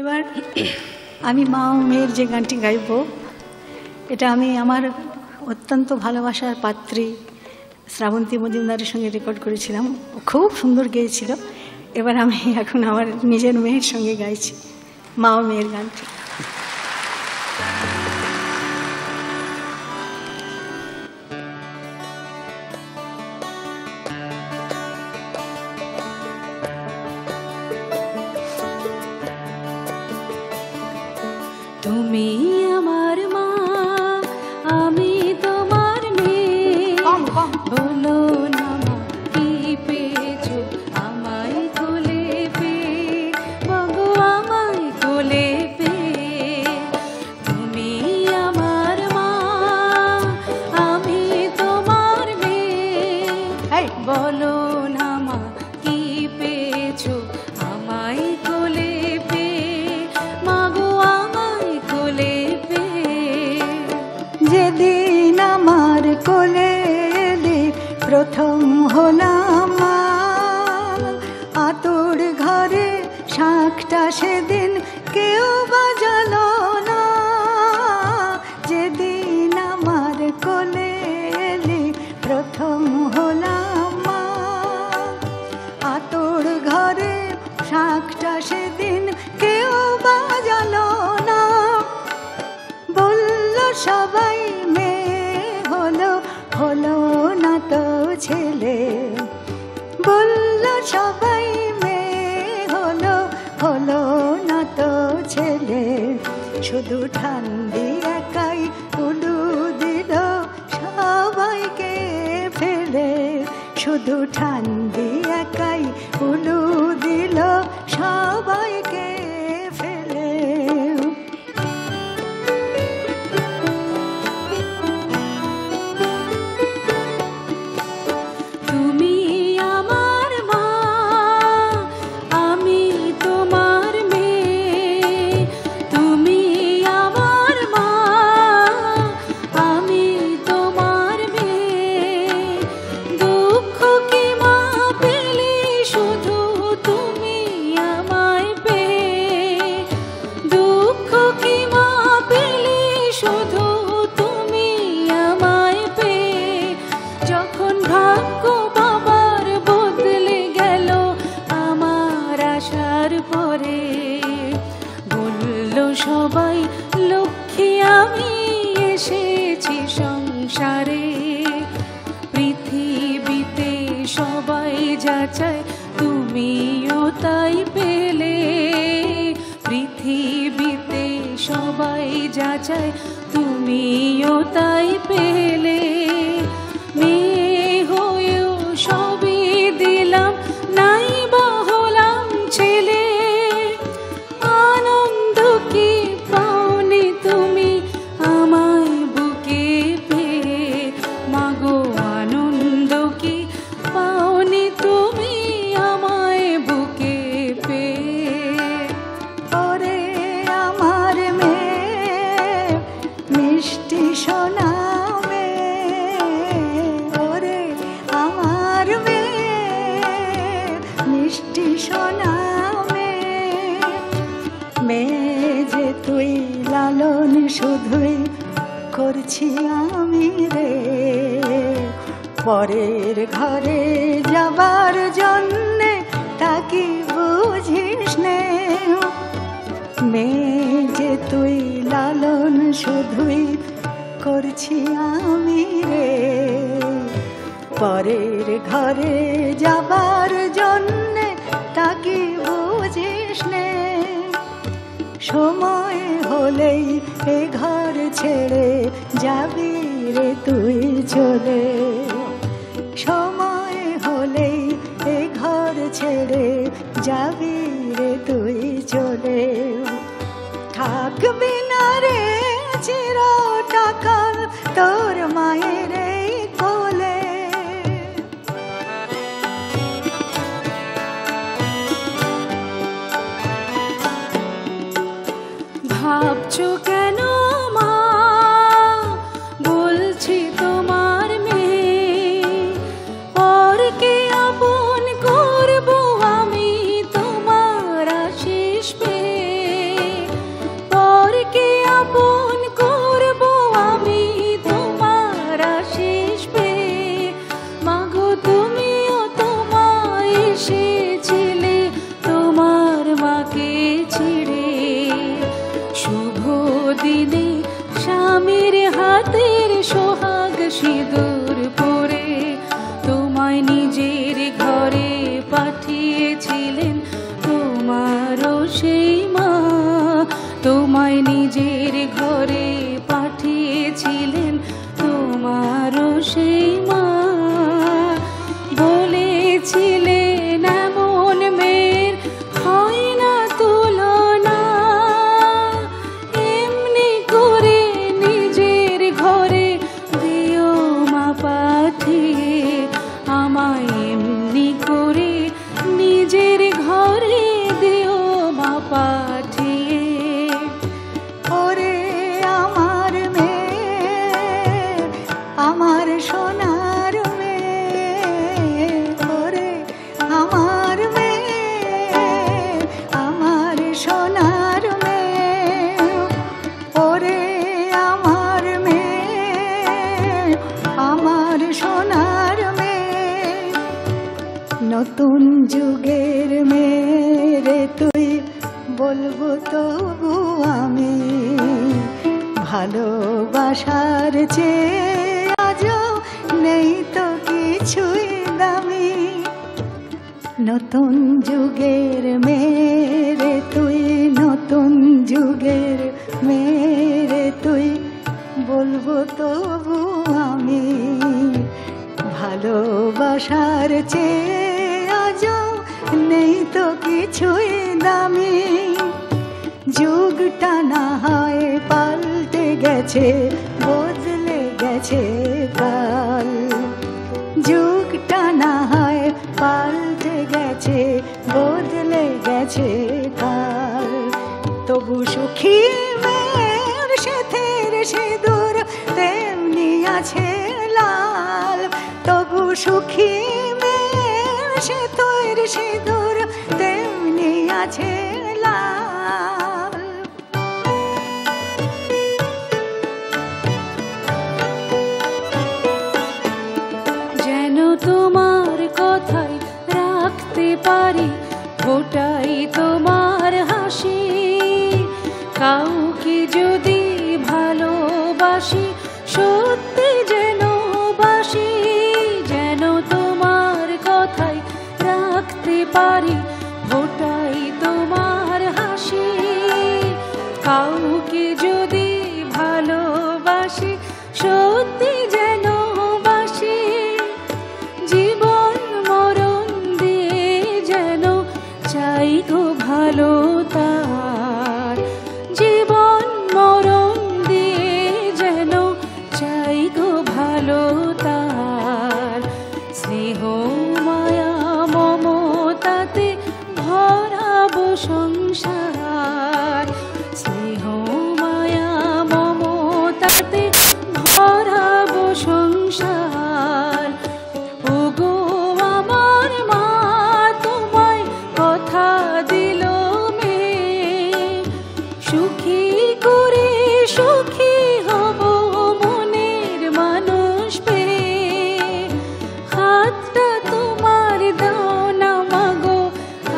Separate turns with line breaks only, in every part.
এবার আমি মা ও মেয়ের যে গানটি গাইব, এটা আমি আমার অত্যন্ত ভালোবাসার পাত্রী শ্রাবন্তী মজুমদারের সঙ্গে রেকর্ড করেছিলাম। ও খুব সুন্দর গেয়েছিল। এবার আমি এখন আমার নিজের মেয়ের সঙ্গে গাইছি মা ও মেয়ের গানটি।
তুমি আমার মা, আমি তোমার মেয়ে, বলো না মা কি পেয়েছো আমায় কোলে পেয়ে, বগো আমায় কোলে পেয়ে। তুমি আমার মা, আমি তোমার মেয়ে, বলো না মা কি পেয়েছো আমায় কোলে পেয়ে, মাগো আমায় কোলে পেয়ে।
যেদিন আমার কোলে প্রথম হলাম মা, আতর ঘরে শাঁখটা সেদিন কেউ বাজালো না। যেদিন আমার কোলে প্রথম হলাম মা, আতর ঘরে শাঁখটা সেদিন কেউ বাজালো না। বলল সবাই মেয়ে হলো, হলো না তো ছেলে। বলল সবাই মেয়ে হলো, হলো না তো ছেলে। শুধু ঠান্ডি একাই উলু দিল সবাইকে ফেলে। শুধু ঠান্ডি একাই উলু দিল সবাইকে ফেলে।
তুমি আমার মা, আমি তোমার মেয়ে। তুমি আমার মা, আমি তোমার মেয়ে। দুঃখ কি মা পেলে শুধু তুমি আমায় পেয়ে। দুঃখ কি মা পেলে শুধু তুমি আমায় পেয়ে। যখন ভাগ্য বাবার বদলে গেল আমার আসার পরে, বলল সবাই লক্ষ্মী আমি এসেছি সংসারে। পৃথিবীতে সবাই যা চায় তুমিও তাই পেলে। পৃথিবীতে সবাই যা চায় তুমিও তাই পেলে। মেয়ে হয়েও সবই দিলাম, নাই বা হলাম ছেলে। আনন্দ কি পাওনি তুমি আমায় বুকে পেয়ে, মাগো আনন্দ কি পাওনি তুমি আমায় বুকে পেয়ে।
ওরে আমার মেয়ে মিষ্টি সোনা মেয়ে, ওরে আমার মেয়ে মিষ্টি সোনা মেয়ে। মেয়ে যে তুই লালন শুধুই করছি আমি রে, পরের ঘরে যাবার জন্যে তা কি বুঝিস নে। মেয়ে যে তুই লালন শুধুই করছি আমি রে, পরের ঘরে যাবার জন্যে তা কি বুঝিস নে। সময় হলেই এ ঘর ছেড়ে যাবি রে তুই চলে। সময় হলেই এ ঘর ছেড়ে যাবি রে তুই চলে। থাকবি না রে চিরকাল তোর মায়ের এই কোলে।
ভাবছো কেন মা, বলছি তোমার মেয়ে। পরকে আপন করবো আমি তোমার আশিস পেয়ে। ছিঁড়ে শুভ দিনে স্বামীর হাতের সোহাগ সিঁদুর পরে তোমায় নিজের ঘরে পাঠিয়েছিলেন তোমারও সেই মা, তোমায় নিজের ঘরে পাঠিয়েছিলেন তোমারও সেই মা। বলেছিলেন এমন মেয়ের হয় না তুলনা, এমনি করে নিজের ঘরে দিও মা পাঠিয়ে, আমায় এমনি করে নিজের ঘরে দিও মা পাঠিয়ে।
ওরে আমার মেয়ে, আমার সোনার মেয়ে, ওরে আমার মেয়ে, আমার সোনার মেয়ে, ওরে আমার মেয়ে, আমার সোনার মেয়ে। নতুন যুগের মেয়ে তুই, বলবো তবু আমি ভালোবাসার চেয়ে আজও নেই তো কিছুই দামি। নতুন যুগের মেয়ে তুই, নতুন যুগের মেয়ে তুই, বলবো তবু আমি ভালোবাসার চেয়ে আজও নেই তো কিছুই দামি। যুগটা না হয় পাল্টে গেছে, বদলে গেছে কাল, যুগটা না হয় পাল্টে গেছে, বদলে গেছে কাল। তবু সুখী মেয়ের সেথের সিঁদুর তেমনি আছে লাল, তবু সুখী মেয়ের সেথের সিঁদুর তেমনি আছে লাল।
যেন তোমার কথাই রাখতে পারি, ওটাই তোমার হাসি। কাউকে যদি ভালোবাসি সত্যি যেন বাসি, যেন তোমার কথাই রাখতে পারি, ওটাই তোমার হাসি। কাউকে যদি ভালোবাসি সত্যি যেন বাসি, জীবন মরণ দিয়ে যেন চাই গো ভালো তার, জীবন মরণ দিয়ে যেন চাই গো ভালো তার। স্নেহ মায়া মমতাতে ভরাবো সংসার, স্নেহ মায়া মমতাতে ভরাবো সংসার। ওগো আমার মা তোমায় কথা দিল মেয়ে, সুখী করে সুখী হব মনের মানুষ পেয়ে। হাতটা তোমার দাও না মাগো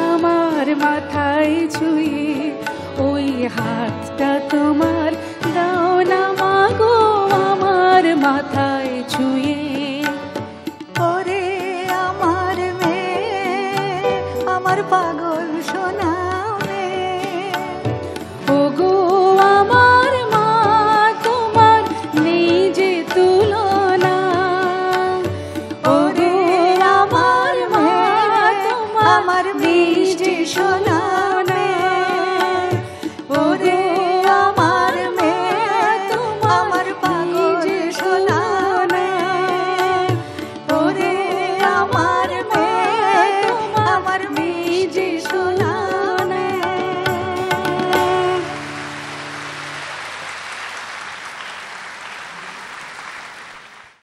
আমার মাথায় ছুঁয়ে, ওই হাতটা তোমার দাও না মাগো আমার মাথায় ছুঁয়ে।
ওরে আমার মেয়ে, আমার পাগল সোনা মেয়ে,
ওগো আমার মা তোমার নেই যে তুলনা।
ওরে আমার মেয়ে, আমার মিষ্টি সোনা